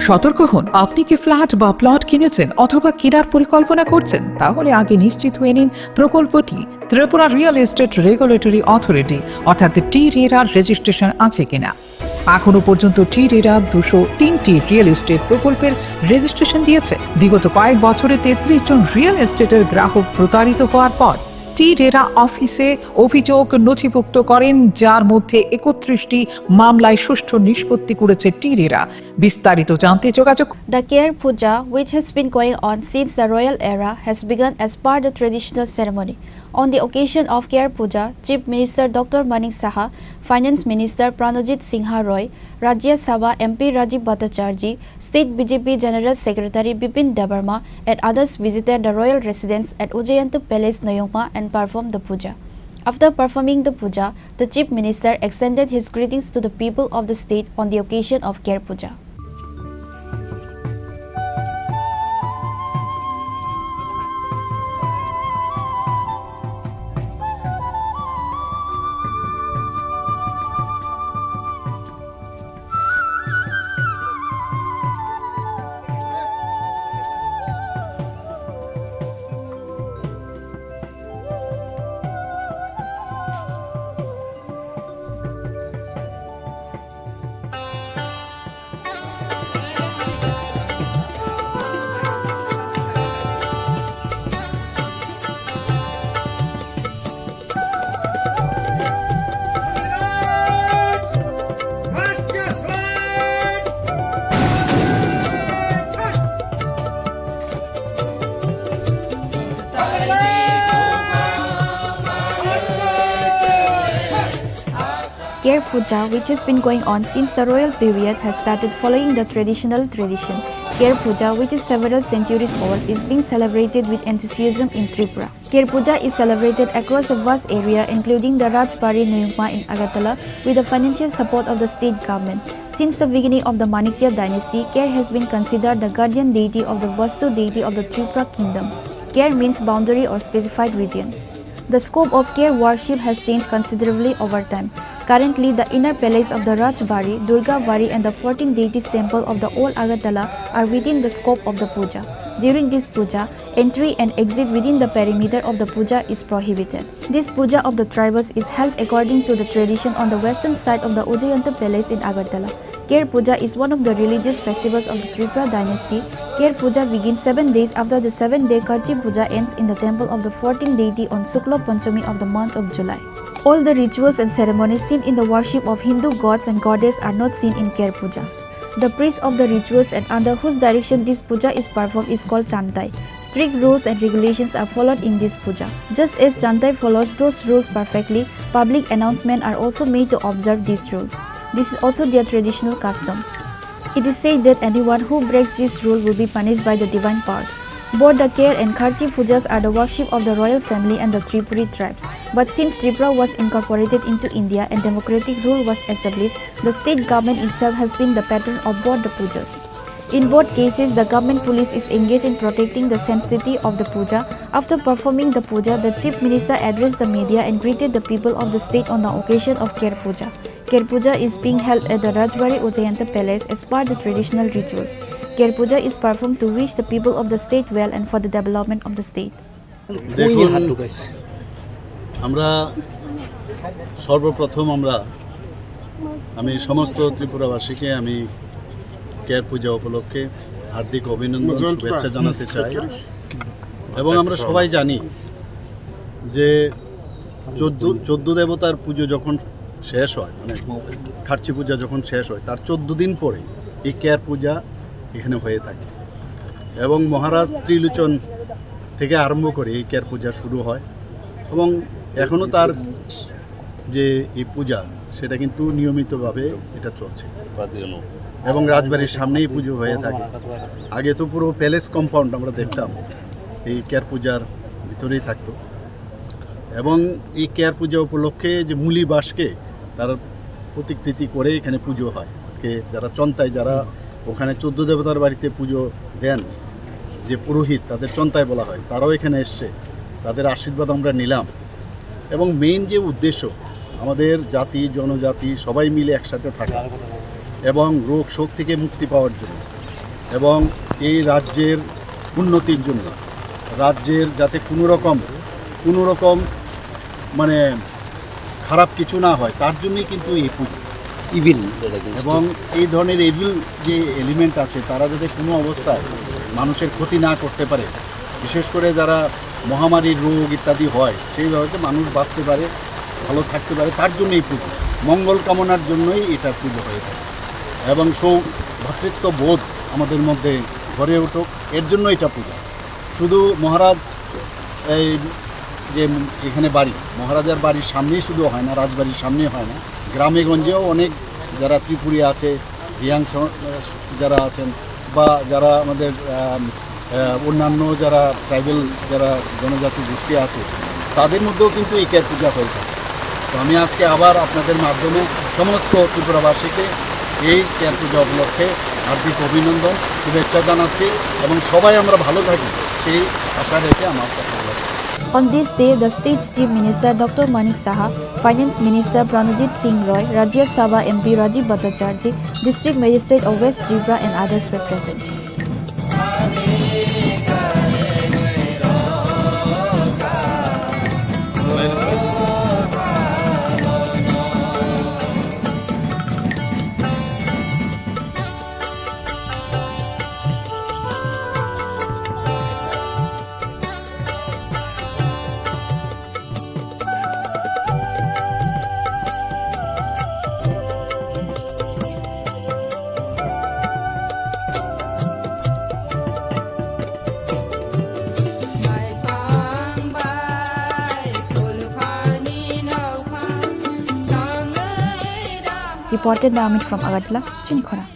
সতর্ক হন, আপনি কি ফ্ল্যাট বা প্লট কিনেছেন অথবা কেনার পরিকল্পনা করছেন? তাহলে আগে নিশ্চিত হয়ে নিন প্রকল্পটি Tripura real estate regulatory authority অর্থাৎ টি-রেরার রেজিস্ট্রেশন আছে কিনা। এখনো পর্যন্ত টি-রেরা 203টি রিয়েল এস্টেট প্রকল্পের রেজিস্ট্রেশন দিয়েছে। বিগত কয়েক বছরে 33 জন রিয়েল এস্টেটের গ্রাহক প্রতারিত হওয়ার পর টি-রেরা অফিসে অভিযোগ নথিভুক্ত করেন, যার মধ্যে 31টি মামলায় সুষ্ঠু নিষ্পত্তি করেছে টি-রেরা। বিস্তারিত জানতে যোগাযোগ। The Ker Puja, which has been going on since the royal era, has begun as per the traditional ceremony. On the occasion of Ker Puja, Chief Minister Dr. Manik Saha, Finance Minister Pranajit Singha Roy, Rajya Sabha MP Rajiv Bhattacharjee, State BJP General Secretary Bipin Debarma and others visited the royal residence at Ujjayantu Palace, Noyongma and performed the puja. After performing the puja, the Chief Minister extended his greetings to the people of the state on the occasion of Ker Puja. Ker Puja, which has been going on since the royal period, has started following the traditional tradition. Ker Puja, which is several centuries old, is being celebrated with enthusiasm in Tripura. Ker Puja is celebrated across a vast area, including the Rajbari Noyongma in Agartala, with the financial support of the state government. Since the beginning of the Manikya dynasty, Ker has been considered the guardian deity of the Vastu deity of the Tripura kingdom. Ker means boundary or specified region. The scope of Ker worship has changed considerably over time. Currently, the inner palace of the Rajbari, Durga Bari and the 14 deities temple of the old Agartala are within the scope of the puja. During this puja, entry and exit within the perimeter of the puja is prohibited. This puja of the tribals is held according to the tradition on the western side of the Ujjayantu Palace in Agartala. Ker Puja is one of the religious festivals of the Tripura dynasty. Ker Puja begins 7 days after the 7-day Karchi Puja ends in the temple of the 14th deity on Shukla Panchami of the month of July. All the rituals and ceremonies seen in the worship of Hindu gods and goddesses are not seen in Ker Puja. The priest of the rituals and under whose direction this puja is performed is called Chantai. Strict rules and regulations are followed in this puja. Just as Chantai follows those rules perfectly, public announcements are also made to observe these rules. This is also their traditional custom. It is said that anyone who breaks this rule will be punished by the divine powers. Both the Ker and Karchi Pujas are the worship of the royal family and the Tripuri tribes. But since Tripura was incorporated into India and democratic rule was established, the state government itself has been the patron of both the pujas. In both cases, the government police is engaged in protecting the sanctity of the puja. After performing the puja, the chief minister addressed the media and greeted the people of the state on the occasion of Ker Puja. Ker Puja is being held at the Rajbari Ujjayantu Palace as part of the traditional rituals. Ker Puja is performed to wish the people of the state well and for the development of the state. দেখুন, আমরা সর্বপ্রথম আমি সমস্ত ত্রিপুরাবাসীকে আমি কের পূজা উপলক্ষে হার্দিক অভিনন্দন শুভেচ্ছা জানাতে চাই। এবং আমরা সবাই জানি যে 14 দেবতার পুজো যখন শেষ হয়, মানে খার্চি পূজা যখন শেষ হয়, তার 14 দিন পরে এই কের পূজা এখানে হয়ে থাকে এবং মহারাজ ত্রিলোচন থেকে আরম্ভ করে এই কের পূজা শুরু হয় এবং এখনও তার যে এই পূজা সেটা কিন্তু নিয়মিতভাবে এটা চলছে এবং রাজবাড়ির সামনেই পুজো হয়ে থাকে। আগে তো পুরো প্যালেস কম্পাউন্ড আমরা দেখতাম এই কের পূজার ভিতরেই থাকতো এবং এই কের পূজা উপলক্ষে যে মূলি বাসকে তার প্রতিকৃতি করে এখানে পুজো হয়। আজকে যারা চন্তায়, যারা ওখানে 14 দেবতার বাড়িতে পুজো দেন, যে পুরোহিত তাদের চন্তায় বলা হয়, তারাও এখানে এসছে, তাদের আশীর্বাদ আমরা নিলাম। এবং মেইন যে উদ্দেশ্য আমাদের জাতি জনজাতি সবাই মিলে একসাথে থাকা এবং রোগ শোক থেকে মুক্তি পাওয়ার জন্য এবং এই রাজ্যের উন্নতির জন্য, রাজ্যের যাতে কোনো রকম মানে খারাপ কিছু না হয়, তার জন্যই কিন্তু এই পুজো। ইভিল এবং এই ধরনের এভিল যে এলিমেন্ট আছে তারা যাতে কোনো অবস্থায় মানুষের ক্ষতি না করতে পারে, বিশেষ করে যারা মহামারীর রোগ ইত্যাদি হয় সেইভাবে মানুষ বাঁচতে পারে, ভালো থাকতে পারে, তার জন্যই পুজো, মঙ্গল কামনার জন্যই এটা পুজো হয়ে থাকে। এবং ভ্রাতৃত্ববোধ আমাদের মধ্যে গড়ে উঠুক, এর জন্য এটা পুজো। শুধু মহারাজ এই যে এখানে বাড়ি, মহারাজার বাড়ির সামনেই শুধু হয় না, রাজবাড়ির সামনেই হয় না, গ্রামে গঞ্জেও অনেক যারা ত্রিপুরী আছে, রিয়াং যারা আছেন, বা যারা আমাদের অন্যান্য যারা ট্রাইবেল যারা জনজাতি গোষ্ঠী আছে, তাদের মধ্যেও কিন্তু এই কের পূজা হয়ে থাকে। তো আমি আজকে আবার আপনাদের মাধ্যমে সমস্ত ত্রিপুরাবাসীকে এই কের পূজা উপলক্ষে হার্দিক অভিনন্দন, শুভেচ্ছা জানাচ্ছি, এবং সবাই আমরা ভালো থাকি সেই আশা রেখে আমার কথা বলছি। On this day, the State Chief Minister Dr. Manik Saha, Finance Minister Pranajit Singh Roy, Rajya Sabha MP Rajiv Bhattacharjee, District Magistrate of West Tripura and others were present. Reported by Amit from Agartala, Chini, Khorang.